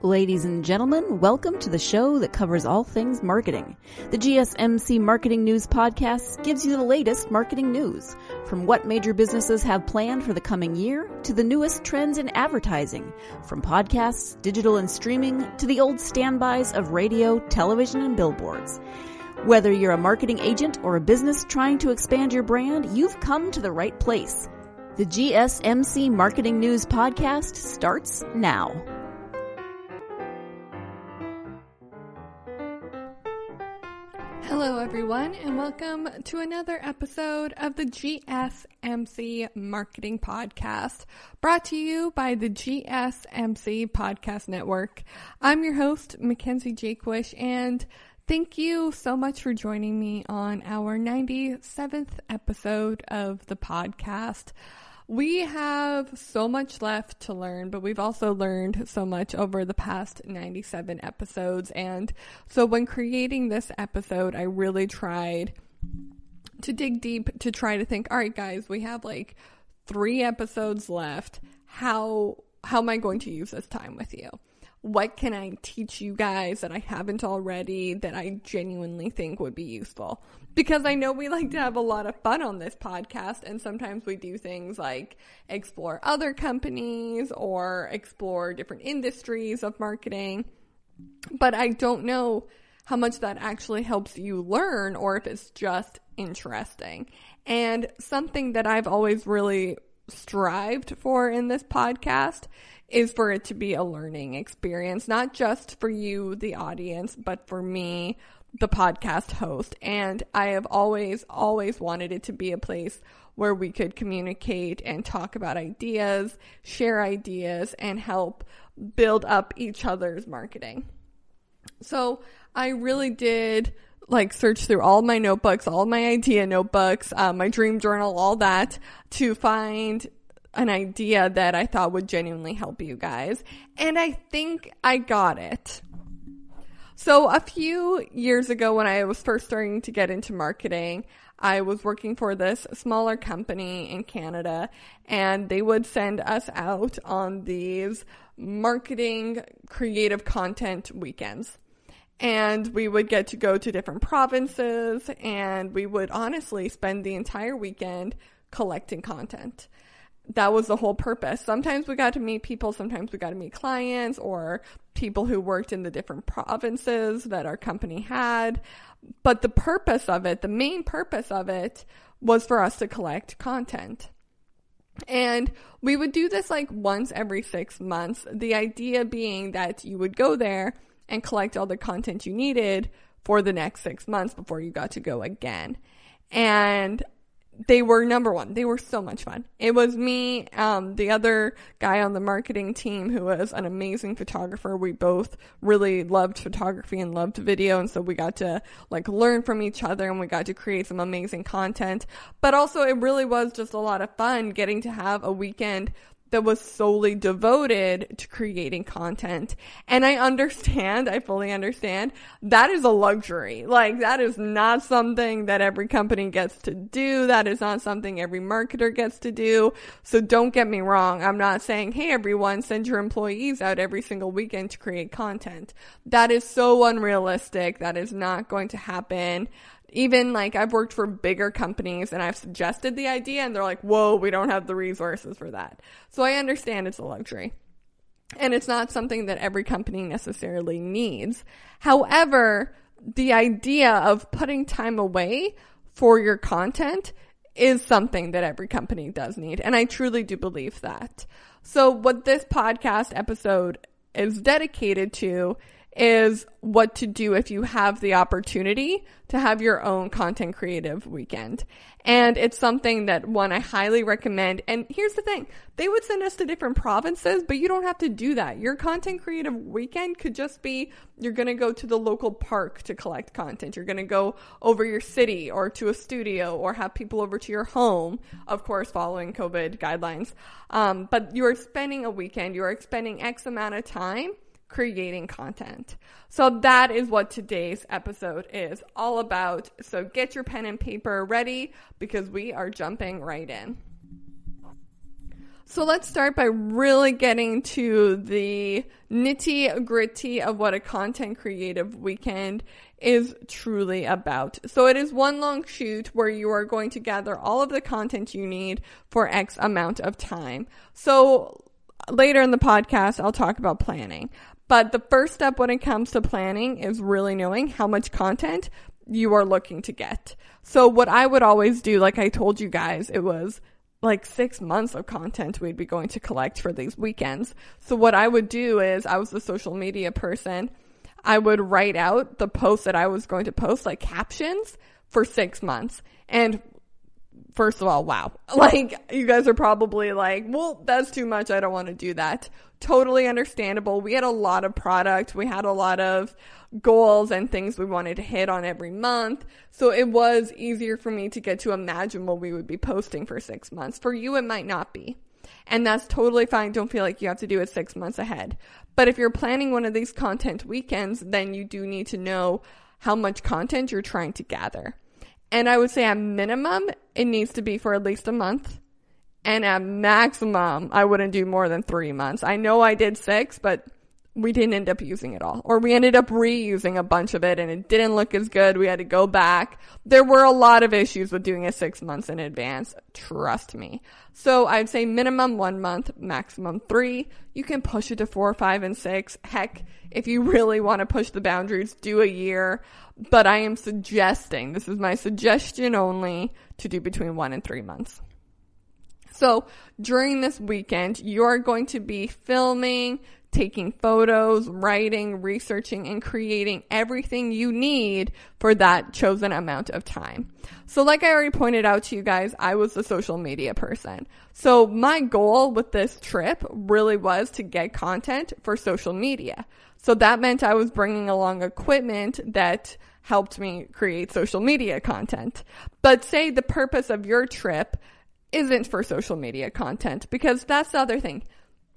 Ladies and gentlemen, welcome to the show that covers all things marketing. The GSMC Marketing News Podcast gives you the latest marketing news, from what major businesses have planned for the coming year to the newest trends in advertising, from podcasts, digital and streaming, to the old standbys of radio, television, and billboards. Whether you're a marketing agent or a business trying to expand your brand, you've come to the right place. The GSMC Marketing News Podcast starts now. Hello everyone, and welcome to another episode of the GSMC Marketing Podcast, brought to you by the GSMC Podcast Network. I'm your host, Mackenzie, and thank you so much for joining me on our 97th episode of the podcast. We have so much left to learn, but we've also learned so much over the past 97 episodes. And so when creating this episode, I really tried to dig deep to try to think, all right, guys, we have like 3 episodes left. How am I going to use this time with you? What can I teach you guys that I haven't already that I genuinely think would be useful? Because I know we like to have a lot of fun on this podcast, and sometimes we do things like explore other companies or explore different industries of marketing. But I don't know how much that actually helps you learn or if it's just interesting. And something that I've always really strived for in this podcast is for it to be a learning experience, not just for you, the audience, but for me, the podcast host. And I have always wanted it to be a place where we could communicate and talk about ideas, share ideas, and help build up each other's marketing. So I really did search through all my notebooks, all my idea notebooks, my dream journal, all that, to find an idea that I thought would genuinely help you guys. And I think I got it. So a few years ago, when I was first starting to get into marketing, I was working for this smaller company in Canada, and they would send us out on these marketing creative content weekends. And we would get to go to different provinces, and we would honestly spend the entire weekend collecting content. That was the whole purpose. Sometimes we got to meet people, sometimes we got to meet clients or people who worked in the different provinces that our company had. But the purpose of it, the main purpose of it, was for us to collect content. And we would do this once every 6 months. The idea being that you would go there and collect all the content you needed for the next 6 months before you got to go again. And they were number one. They were so much fun. It was me, the other guy on the marketing team who was an amazing photographer. We both really loved photography and loved video. And so we got to learn from each other, and we got to create some amazing content. But also it really was just a lot of fun getting to have a weekend that was solely devoted to creating content. And I fully understand, that is a luxury. That is not something that every company gets to do. That is not something every marketer gets to do. So don't get me wrong. I'm not saying, hey everyone, send your employees out every single weekend to create content. That is so unrealistic. That is not going to happen. Even I've worked for bigger companies and I've suggested the idea and they're like, whoa, we don't have the resources for that. So I understand it's a luxury. And it's not something that every company necessarily needs. However, the idea of putting time away for your content is something that every company does need. And I truly do believe that. So what this podcast episode is dedicated to is what to do if you have the opportunity to have your own content creative weekend. And it's something that, one, I highly recommend. And here's the thing. They would send us to different provinces, but you don't have to do that. Your content creative weekend could just be, you're going to go to the local park to collect content. You're going to go over your city or to a studio or have people over to your home, of course, following COVID guidelines. But you are spending a weekend. You are spending X amount of time creating content. So that is what today's episode is all about. So get your pen and paper ready because we are jumping right in. So let's start by really getting to the nitty-gritty of what a content creative weekend is truly about. So it is one long shoot where you are going to gather all of the content you need for X amount of time. So later in the podcast, I'll talk about planning. But the first step when it comes to planning is really knowing how much content you are looking to get. So what I would always do, like I told you guys, it was like 6 months of content we'd be going to collect for these weekends. So what I would do is, I was a social media person, I would write out the posts that I was going to post, like captions, for 6 months. And first of all, wow. Like, you guys are probably like, well, that's too much. I don't want to do that. Totally understandable. We had a lot of product. We had a lot of goals and things we wanted to hit on every month. So it was easier for me to get to imagine what we would be posting for 6 months. For you, it might not be. And that's totally fine. Don't feel like you have to do it 6 months ahead. But if you're planning one of these content weekends, then you do need to know how much content you're trying to gather. And I would say at minimum, it needs to be for at least a month. And at maximum, I wouldn't do more than 3 months. I know I did 6, but we didn't end up using it all. Or we ended up reusing a bunch of it and it didn't look as good. We had to go back. There were a lot of issues with doing it 6 months in advance. Trust me. So I'd say minimum 1 month, maximum 3. You can push it to 4, 5, and 6. Heck, if you really want to push the boundaries, do a year. But I am suggesting, this is my suggestion only, to do between 1 and 3 months. So during this weekend, you're going to be filming, taking photos, writing, researching, and creating everything you need for that chosen amount of time. So like I already pointed out to you guys, I was a social media person. So my goal with this trip really was to get content for social media. So that meant I was bringing along equipment that helped me create social media content. But say the purpose of your trip isn't for social media content, because that's the other thing.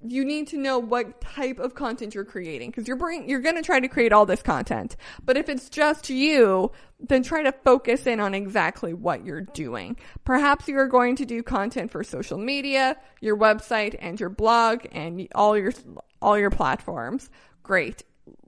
You need to know what type of content you're creating, because you're going to try to create all this content. But if it's just you, then try to focus in on exactly what you're doing. Perhaps you're going to do content for social media, your website, and your blog, and all your platforms. Great.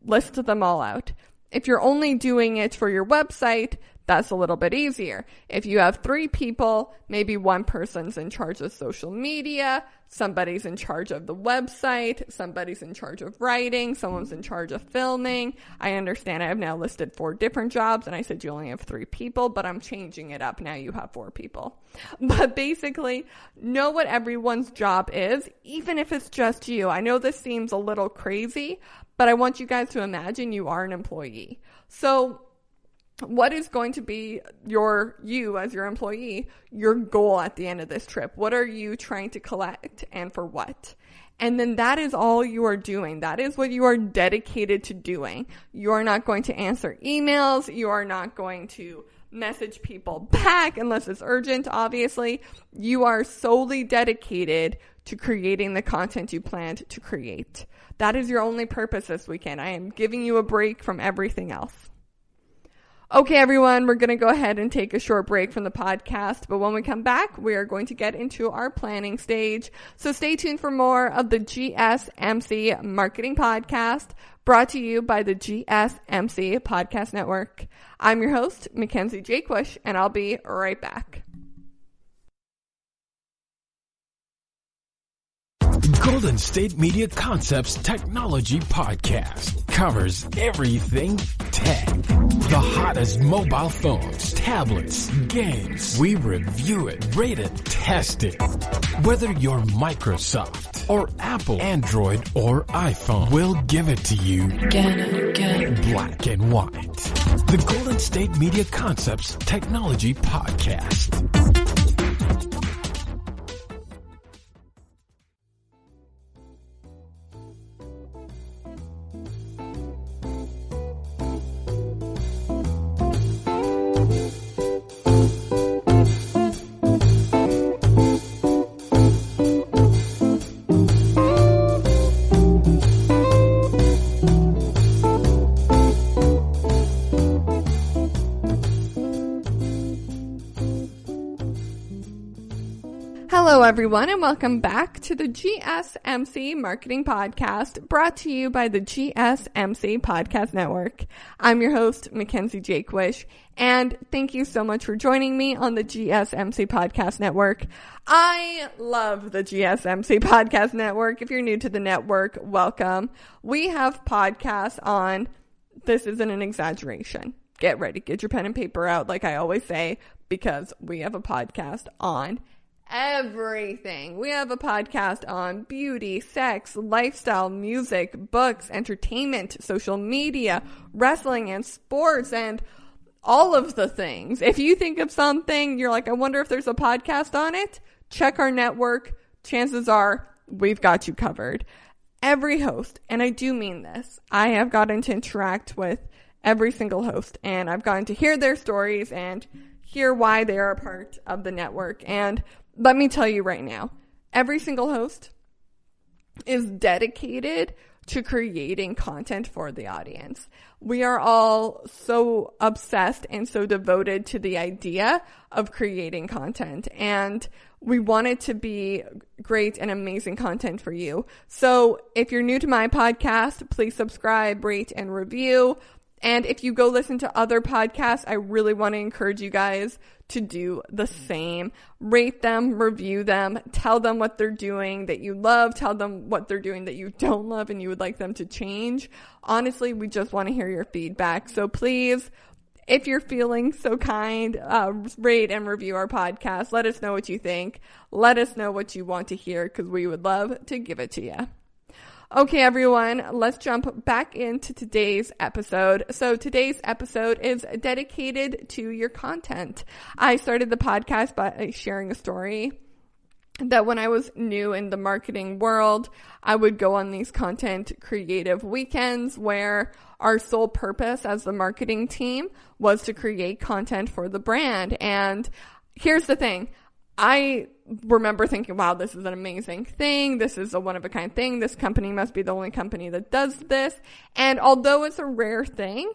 List them all out. If you're only doing it for your website, that's a little bit easier. If you have 3 people, maybe one person's in charge of social media, somebody's in charge of the website, somebody's in charge of writing, someone's in charge of filming. I understand I have now listed 4 different jobs, and I said you only have 3 people, but I'm changing it up. Now you have 4 people. But basically, know what everyone's job is, even if it's just you. I know this seems a little crazy, but I want you guys to imagine you are an employee. So what is going to be you as your employee, your goal at the end of this trip? What are you trying to collect and for what? And then that is all you are doing. That is what you are dedicated to doing. You are not going to answer emails. You are not going to message people back unless it's urgent, obviously. You are solely dedicated to creating the content you planned to create. That is your only purpose this weekend. I am giving you a break from everything else. Okay, everyone, we're going to go ahead and take a short break from the podcast, but when we come back, we are going to get into our planning stage. So stay tuned for more of the GSMC Marketing Podcast, brought to you by the GSMC Podcast Network. I'm your host, Mackenzie Jakewish, and I'll be right back. Golden State Media Concepts Technology Podcast covers everything tech. The hottest mobile phones, tablets, games. We review it, rate it, test it. Whether you're Microsoft or Apple, Android or iPhone, we'll give it to you black and white. The Golden State Media Concepts Technology Podcast. everyone, and welcome back to the GSMC Marketing Podcast, brought to you by the GSMC Podcast Network. I'm your host, Mackenzie Jakewish, and thank you so much for joining me on the GSMC Podcast Network. I love the GSMC Podcast Network. If you're new to the network, welcome. We have podcasts on, this isn't an exaggeration. Get ready, get your pen and paper out, like I always say, because we have a podcast on everything. We have a podcast on beauty, sex, lifestyle, music, books, entertainment, social media, wrestling, and sports, and all of the things. If you think of something, you're like, I wonder if there's a podcast on it, check our network. Chances are we've got you covered. Every host, and I do mean this, I have gotten to interact with every single host, and I've gotten to hear their stories and hear why they are a part of the network. And let me tell you right now, every single host is dedicated to creating content for the audience. We are all so obsessed and so devoted to the idea of creating content, and we want it to be great and amazing content for you. So if you're new to my podcast, please subscribe, rate, and review. And if you go listen to other podcasts, I really want to encourage you guys to do the same. Rate them, review them, tell them what they're doing that you love, tell them what they're doing that you don't love and you would like them to change. Honestly, we just want to hear your feedback. So please, if you're feeling so kind, rate and review our podcast. Let us know what you think. Let us know what you want to hear, because we would love to give it to you. Okay, everyone, let's jump back into today's episode. So today's episode is dedicated to your content. I started the podcast by sharing a story that when I was new in the marketing world, I would go on these content creative weekends where our sole purpose as the marketing team was to create content for the brand. And here's the thing. I remember thinking, wow, this is an amazing thing. This is a one-of-a-kind thing. This company must be the only company that does this. And although it's a rare thing,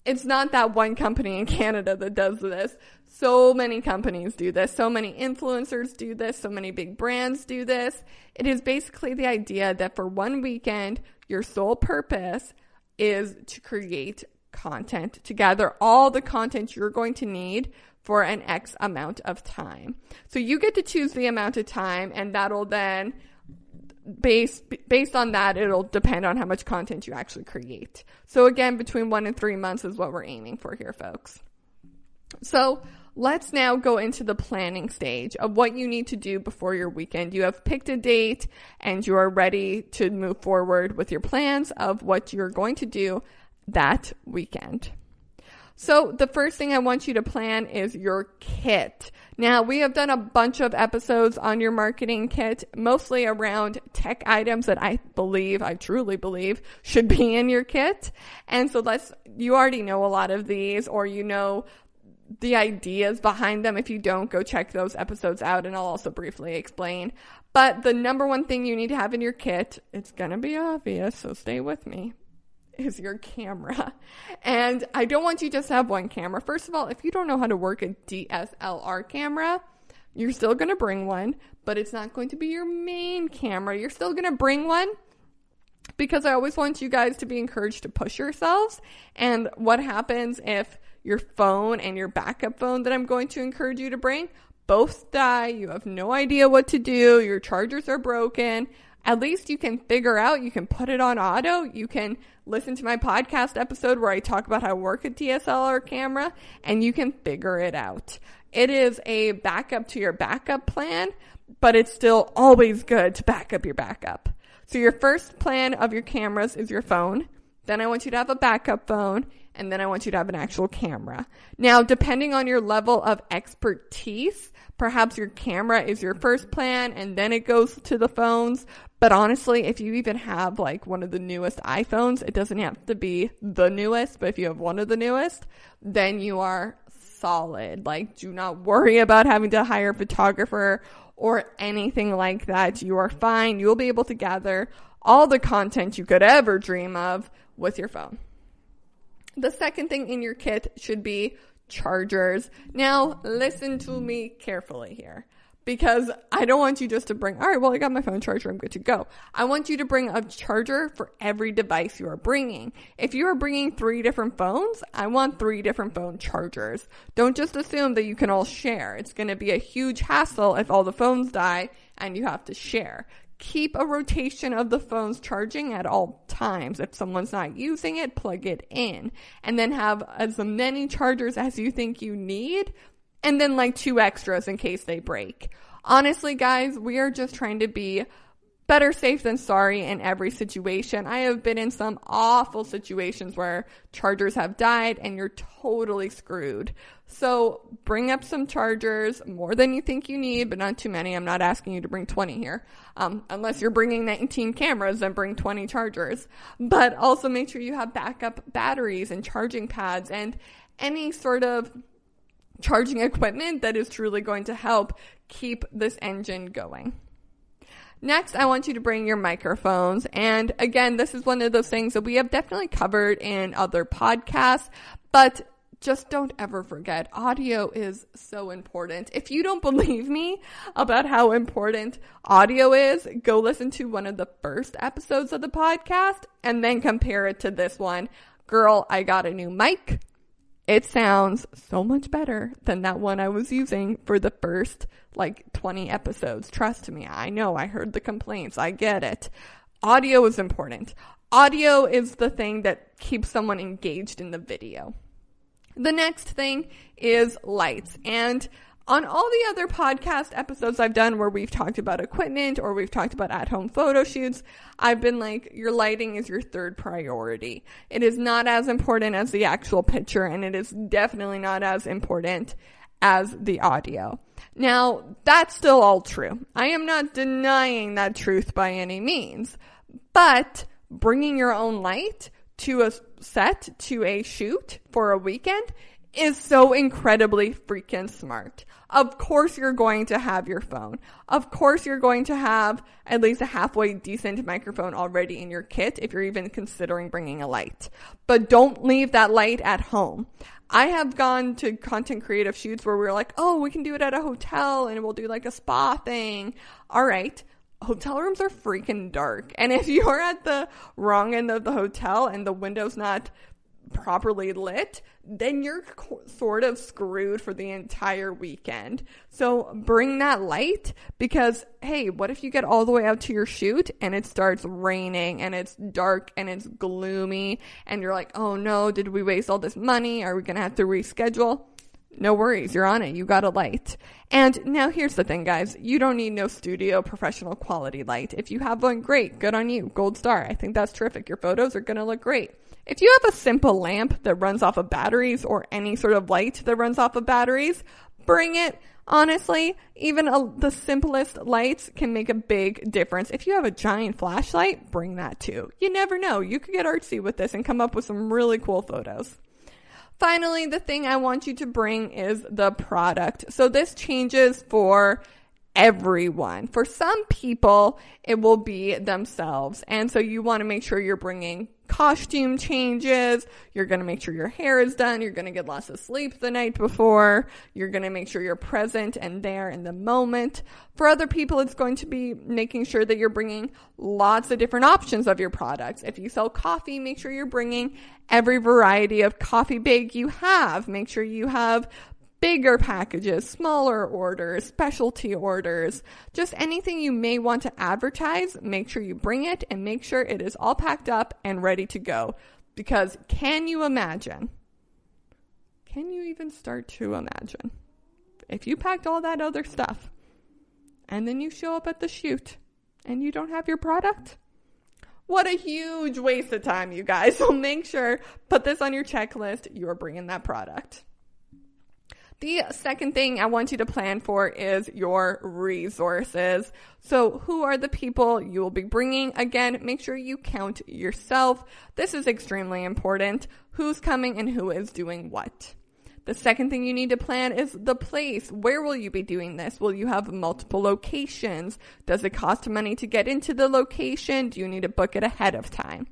it's not that one company in Canada that does this. So many companies do this. So many influencers do this. So many big brands do this. It is basically the idea that for one weekend, your sole purpose is to create content, to gather all the content you're going to need for an X amount of time. So you get to choose the amount of time, and that'll then, based on that, it'll depend on how much content you actually create. So again, between 1 and 3 months is what we're aiming for here, folks. So let's now go into the planning stage of what you need to do before your weekend. You have picked a date and you are ready to move forward with your plans of what you're going to do that weekend. So the first thing I want you to plan is your kit. Now, we have done a bunch of episodes on your marketing kit, mostly around tech items that I truly believe should be in your kit. And so you already know a lot of these, or you know the ideas behind them. If you don't, go check those episodes out, and I'll also briefly explain. But the number one thing you need to have in your kit, it's going to be obvious, so stay with me, is your camera. And I don't want you just to have one camera. First of all, if you don't know how to work a DSLR camera, you're still going to bring one, but it's not going to be your main camera. You're still going to bring one, because I always want you guys to be encouraged to push yourselves. And what happens if your phone and your backup phone that I'm going to encourage you to bring both die? You have no idea what to do. Your chargers are broken. At least you can figure out, you can put it on auto. You can listen to my podcast episode where I talk about how to work a DSLR camera, and you can figure it out. It is a backup to your backup plan, but it's still always good to back up your backup. So your first plan of your cameras is your phone. Then I want you to have a backup phone, and then I want you to have an actual camera. Now, depending on your level of expertise, perhaps your camera is your first plan, and then it goes to the phones. But honestly, if you even have like one of the newest iPhones, it doesn't have to be the newest, but if you have one of the newest, then you are solid. Like, do not worry about having to hire a photographer or anything like that. You are fine. You'll be able to gather all the content you could ever dream of with your phone. The second thing in your kit should be chargers. Now, listen to me carefully here. because I don't want you just to bring, all right, well, I got my phone charger, I'm good to go. I want you to bring a charger for every device you are bringing. If you are bringing 3 different phones, I want 3 different phone chargers. Don't just assume that you can all share. It's going to be a huge hassle if all the phones die and you have to share. Keep a rotation of the phones charging at all times. If someone's not using it, plug it in. And then have as many chargers as you think you need, and then like 2 extras in case they break. Honestly, guys, we are just trying to be better safe than sorry in every situation. I have been in some awful situations where chargers have died and you're totally screwed. So bring up some chargers, more than you think you need, but not too many. I'm not asking you to bring 20 here. Unless you're bringing 19 cameras, then bring 20 chargers. But also make sure you have backup batteries and charging pads and any sort of charging equipment that is truly going to help keep this engine going. Next, I want you to bring your microphones. And again, this is one of those things that we have definitely covered in other podcasts, but just don't ever forget, audio is so important. If you don't believe me about how important audio is, go listen to one of the first episodes of the podcast and then compare it to this one. Girl, I got a new mic. It sounds so much better than that one I was using for the first 20 episodes. Trust me, I know, I heard the complaints. I get it. Audio is important. Audio is the thing that keeps someone engaged in the video. The next thing is lights. And on all the other podcast episodes I've done where we've talked about equipment or we've talked about at-home photo shoots, I've been like, your lighting is your 3rd priority. It is not as important as the actual picture, and it is definitely not as important as the audio. Now, that's still all true. I am not denying that truth by any means, but bringing your own light to a set, to a shoot for a weekend is so incredibly freaking smart. Of course you're going to have your phone. Of course you're going to have at least a halfway decent microphone already in your kit if you're even considering bringing a light. But don't leave that light at home. I have gone to content creative shoots where we're like, oh, we can do it at a hotel and we'll do like a spa thing. All right. Hotel rooms are freaking dark. And if you're at the wrong end of the hotel and the window's not properly lit, then you're sort of screwed for the entire weekend. So bring that light, because hey, what if you get all the way out to your shoot and it starts raining and it's dark and it's gloomy and you're like, oh no, did we waste all this money? Are we going to have to reschedule? No worries, you're on it. You got a light. And now here's the thing, guys. You don't need no studio professional quality light. If you have one, great. Good on you. Gold star. I think that's terrific. Your photos are going to look great. If you have a simple lamp that runs off of batteries or any sort of light that runs off of batteries, bring it. Honestly, even the simplest lights can make a big difference. If you have a giant flashlight, bring that too. You never know. You could get artsy with this and come up with some really cool photos. Finally, the thing I want you to bring is the product. So this changes for everyone. For some people, it will be themselves. And so you want to make sure you're bringing costume changes. You're going to make sure your hair is done. You're going to get lots of sleep the night before. You're going to make sure you're present and there in the moment. For other people, it's going to be making sure that you're bringing lots of different options of your products. If you sell coffee, make sure you're bringing every variety of coffee bag you have. Make sure you have bigger packages, smaller orders, specialty orders, just anything you may want to advertise. Make sure you bring it and make sure it is all packed up and ready to go. Because can you imagine? Can you even start to imagine? If you packed all that other stuff and then you show up at the shoot and you don't have your product? What a huge waste of time, you guys. So make sure, put this on your checklist, you're bringing that product. The second thing I want you to plan for is your resources. So who are the people you will be bringing? Again, make sure you count yourself. This is extremely important. Who's coming and who is doing what? The second thing you need to plan is the place. Where will you be doing this? Will you have multiple locations? Does it cost money to get into the location? Do you need to book it ahead of time?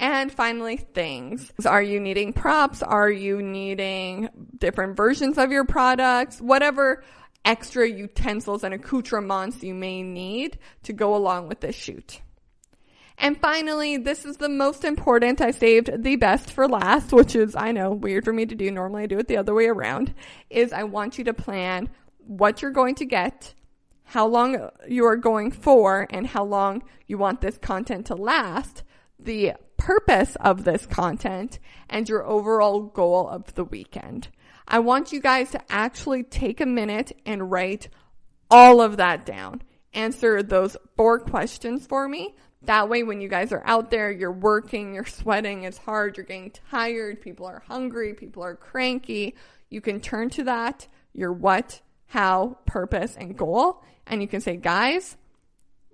And finally, things. Are you needing props? Are you needing different versions of your products? Whatever extra utensils and accoutrements you may need to go along with this shoot. And finally, this is the most important. I saved the best for last, which is, I know, weird for me to do. Normally I do it the other way around, is I want you to plan what you're going to get, how long you are going for, and how long you want this content to last, the purpose of this content, and your overall goal of the weekend. I want you guys to actually take a minute and write all of that down. Answer those 4 questions for me. That way, when you guys are out there, you're working, you're sweating, it's hard, you're getting tired, people are hungry, people are cranky, you can turn to that, your what, how, purpose, and goal, and you can say, guys,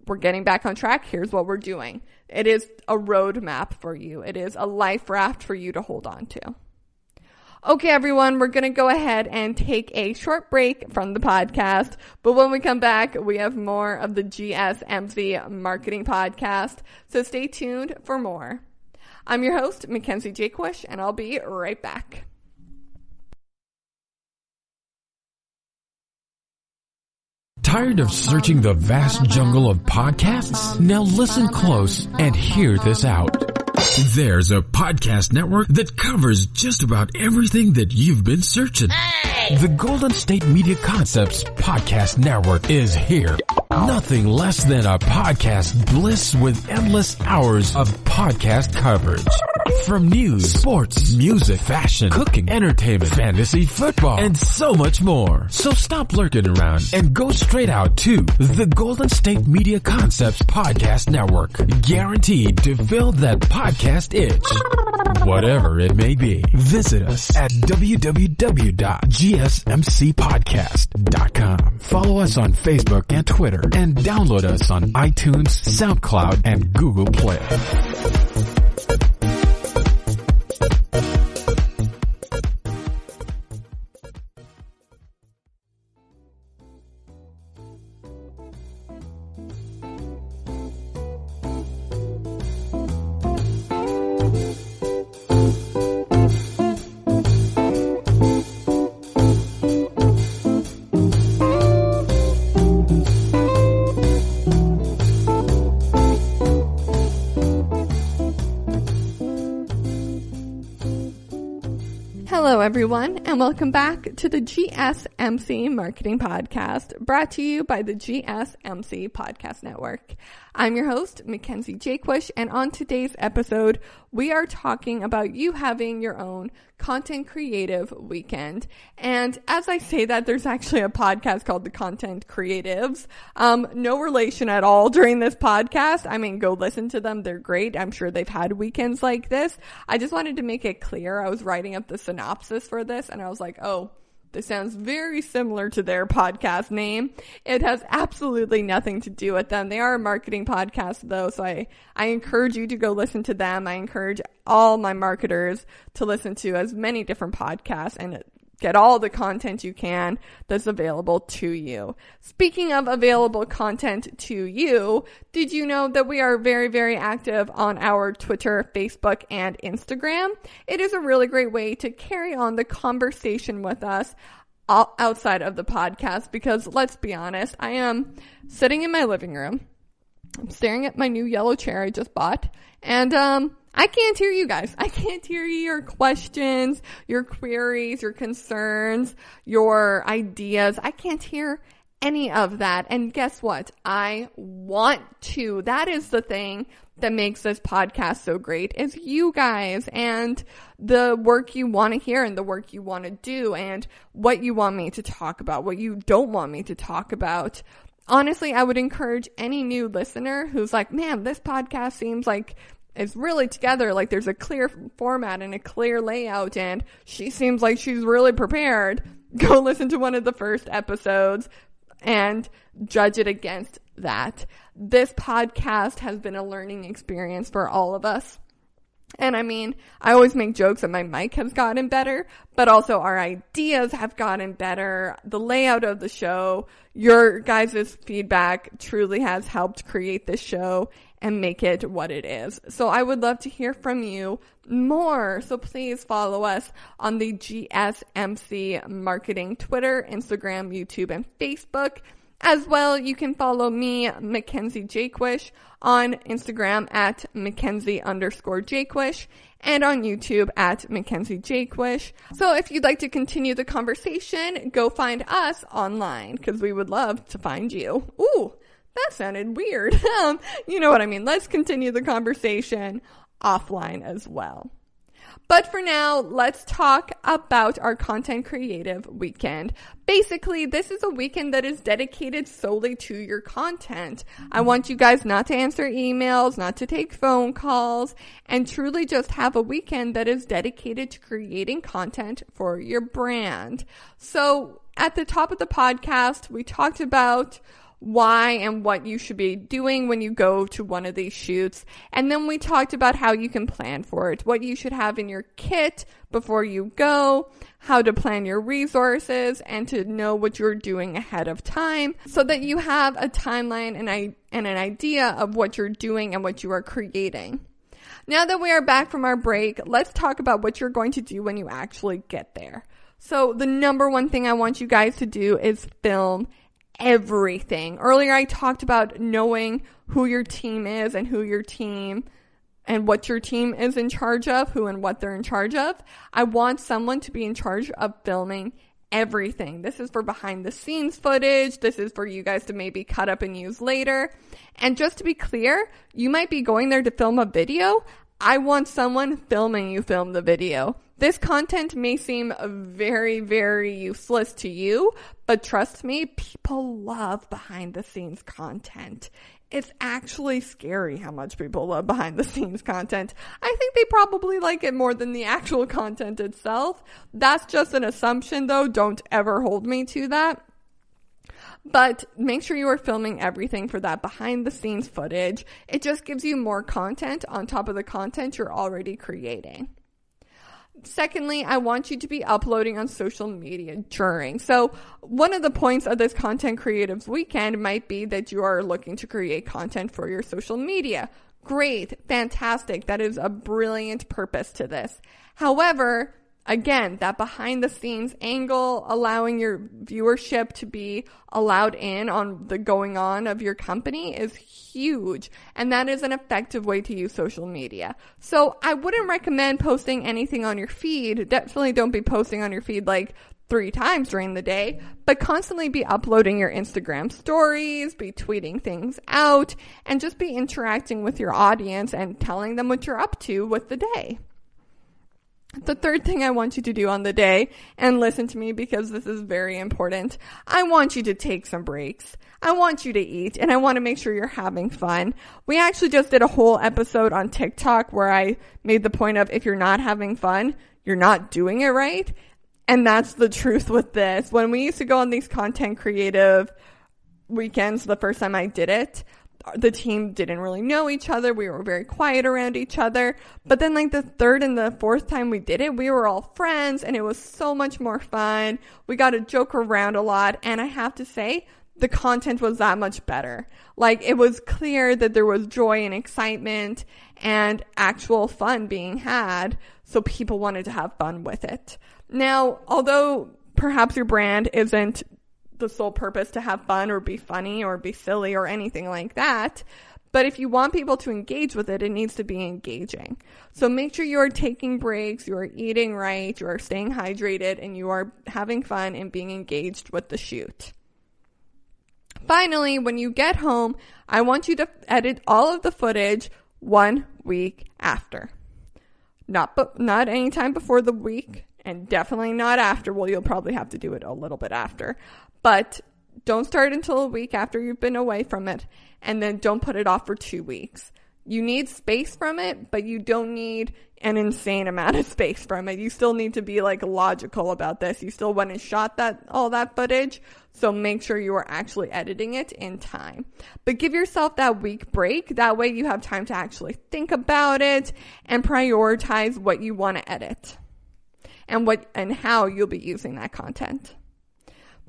we're getting back on track, here's what we're doing. It is a roadmap for you. It is a life raft for you to hold on to. Okay, everyone, we're going to go ahead and take a short break from the podcast. But when we come back, we have more of the GSMC Marketing Podcast. So stay tuned for more. I'm your host, Mackenzie Jaquish, and I'll be right back. Tired of searching the vast jungle of podcasts? Now listen close and hear this out. There's a podcast network that covers just about everything that you've been searching. Hey! The Golden State Media Concepts Podcast Network is here. Nothing less than a podcast bliss with endless hours of podcast coverage. From news, sports, music, fashion, cooking, entertainment, fantasy, football, and so much more. So stop lurking around and go straight out to the Golden State Media Concepts Podcast Network. Guaranteed to fill that podcast itch. Whatever it may be. Visit us at www.gsmcpodcast.com. Follow us on Facebook and Twitter and download us on iTunes, SoundCloud, and Google Play. Hello, everyone, and welcome back to the GSMC Marketing Podcast, brought to you by the GSMC Podcast Network. I'm your host, Mackenzie Jaquish, and on today's episode, we are talking about you having your own content creative weekend. And as I say that, there's actually a podcast called The Content Creatives. No relation at all during this podcast. I mean, go listen to them. They're great. I'm sure they've had weekends like this. I just wanted to make it clear. I was writing up the synopsis for this, and I was like, oh, this sounds very similar to their podcast name. It has absolutely nothing to do with them. They are a marketing podcast, though, so I encourage you to go listen to them. I encourage all my marketers to listen to as many different podcasts and get all the content you can that's available to you. Speaking of available content to you, did you know that we are very, very active on our Twitter, Facebook, and Instagram? It is a really great way to carry on the conversation with us outside of the podcast, because let's be honest, I am sitting in my living room. I'm staring at my new yellow chair I just bought, and I can't hear you guys. I can't hear your questions, your queries, your concerns, your ideas. I can't hear any of that. And guess what? I want to. That is the thing that makes this podcast so great, is you guys and the work you want to hear and the work you want to do and what you want me to talk about, what you don't want me to talk about. Honestly, I would encourage any new listener who's like, man, this podcast seems like it's really together, like there's a clear format and a clear layout, and she seems like she's really prepared. Go listen to one of the first episodes and judge it against that. This podcast has been a learning experience for all of us. And I mean, I always make jokes that my mic has gotten better, but also our ideas have gotten better. The layout of the show, your guys' feedback truly has helped create this show. and make it what it is. So I would love to hear from you more. So please follow us on the GSMC Marketing Twitter, Instagram, YouTube, and Facebook. As well, you can follow me, Mackenzie Jakewish, on Instagram at Mackenzie_Jakewish and on YouTube at Mackenzie Jakewish. So if you'd like to continue the conversation, go find us online because we would love to find you. Ooh, that sounded weird. You know what I mean. Let's continue the conversation offline as well. But for now, let's talk about our Content Creative Weekend. Basically, this is a weekend that is dedicated solely to your content. I want you guys not to answer emails, not to take phone calls, and truly just have a weekend that is dedicated to creating content for your brand. So at the top of the podcast, we talked about why and what you should be doing when you go to one of these shoots. And then we talked about how you can plan for it, what you should have in your kit before you go, how to plan your resources, and to know what you're doing ahead of time so that you have a timeline and an idea of what you're doing and what you are creating. Now that we are back from our break, let's talk about what you're going to do when you actually get there. So the number one thing I want you guys to do is film everything. Earlier I talked about knowing who your team is and what your team is in charge of, who and what they're in charge of. I want someone to be in charge of filming everything. This is for behind the scenes footage. This is for you guys to maybe cut up and use later. And just to be clear, you might be going there to film a video. I want someone filming you film the video. This content may seem very, very useless to you, but trust me, people love behind the scenes content. It's actually scary how much people love behind the scenes content. I think they probably like it more than the actual content itself. That's just an assumption though. Don't ever hold me to that. But make sure you are filming everything for that behind the scenes footage. It just gives you more content on top of the content you're already creating. Secondly, I want you to be uploading on social media during. So one of the points of this Content Creatives Weekend might be that you are looking to create content for your social media. Great, fantastic. That is a brilliant purpose to this. However, again, that behind the scenes angle, allowing your viewership to be allowed in on the going on of your company is huge. And that is an effective way to use social media. So I wouldn't recommend posting anything on your feed. Definitely don't be posting on your feed like 3 times during the day, but constantly be uploading your Instagram stories, be tweeting things out, and just be interacting with your audience and telling them what you're up to with the day. The third thing I want you to do on the day, and listen to me because this is very important, I want you to take some breaks. I want you to eat, and I want to make sure you're having fun. We actually just did a whole episode on TikTok where I made the point of if you're not having fun, you're not doing it right. And that's the truth with this. When we used to go on these content creative weekends, the first time I did it, the team didn't really know each other. We were very quiet around each other. But then like the third and the fourth time we did it, we were all friends and it was so much more fun. We got to joke around a lot. And I have to say, the content was that much better. Like it was clear that there was joy and excitement and actual fun being had. So people wanted to have fun with it. Now, although perhaps your brand isn't the sole purpose to have fun or be funny or be silly or anything like that. But if you want people to engage with it, it needs to be engaging. So make sure you are taking breaks, you are eating right, you are staying hydrated, and you are having fun and being engaged with the shoot. Finally, when you get home, I want you to edit all of the footage 1 week after. Not any time before the week, and definitely not after. Well, you'll probably have to do it a little bit after. But don't start until a week after you've been away from it. And then don't put it off for 2 weeks. You need space from it, but you don't need an insane amount of space from it. You still need to be like logical about this. You still went and shot all that footage. So make sure you are actually editing it in time. But give yourself that week break. That way you have time to actually think about it and prioritize what you want to edit and how you'll be using that content.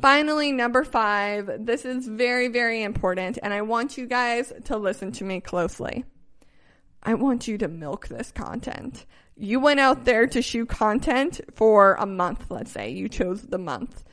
Finally, number 5, this is very, very important, and I want you guys to listen to me closely. I want you to milk this content. You went out there to shoot content for a month, let's say. You chose the month.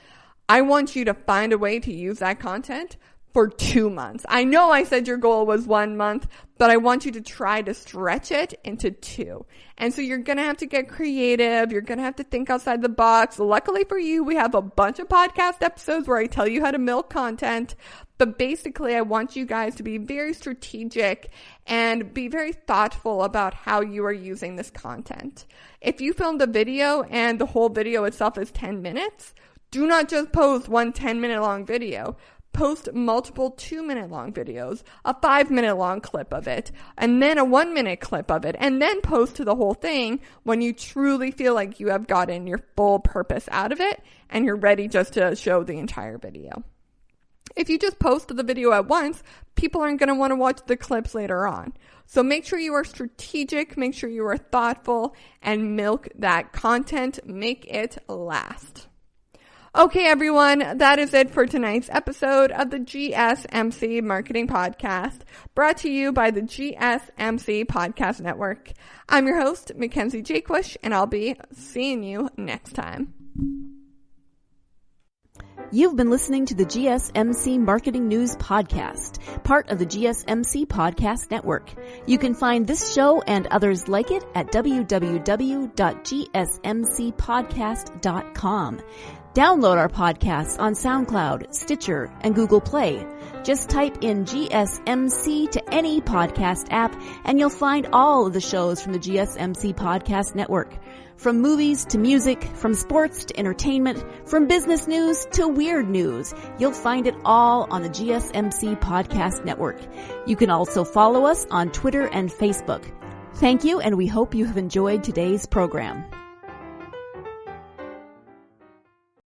I want you to find a way to use that content for 2 months. I know I said your goal was 1 month, but I want you to try to stretch it into 2. And so you're going to have to get creative. You're going to have to think outside the box. Luckily for you, we have a bunch of podcast episodes where I tell you how to milk content. But basically, I want you guys to be very strategic and be very thoughtful about how you are using this content. If you filmed a video and the whole video itself is 10 minutes, do not just post one 10-minute long video. Post multiple 2-minute long videos, a 5-minute long clip of it, and then a 1-minute clip of it, and then post to the whole thing when you truly feel like you have gotten your full purpose out of it and you're ready just to show the entire video. If you just post the video at once, people aren't going to want to watch the clips later on. So make sure you are strategic, make sure you are thoughtful, and milk that content. Make it last. Okay, everyone, that is it for tonight's episode of the GSMC Marketing Podcast, brought to you by the GSMC Podcast Network. I'm your host, Mackenzie Jaquish, and I'll be seeing you next time. You've been listening to the GSMC Marketing News Podcast, part of the GSMC Podcast Network. You can find this show and others like it at www.gsmcpodcast.com. Download our podcasts on SoundCloud, Stitcher, and Google Play. Just type in GSMC to any podcast app, and you'll find all of the shows from the GSMC Podcast Network. From movies to music, from sports to entertainment, from business news to weird news, you'll find it all on the GSMC Podcast Network. You can also follow us on Twitter and Facebook. Thank you, and we hope you have enjoyed today's program.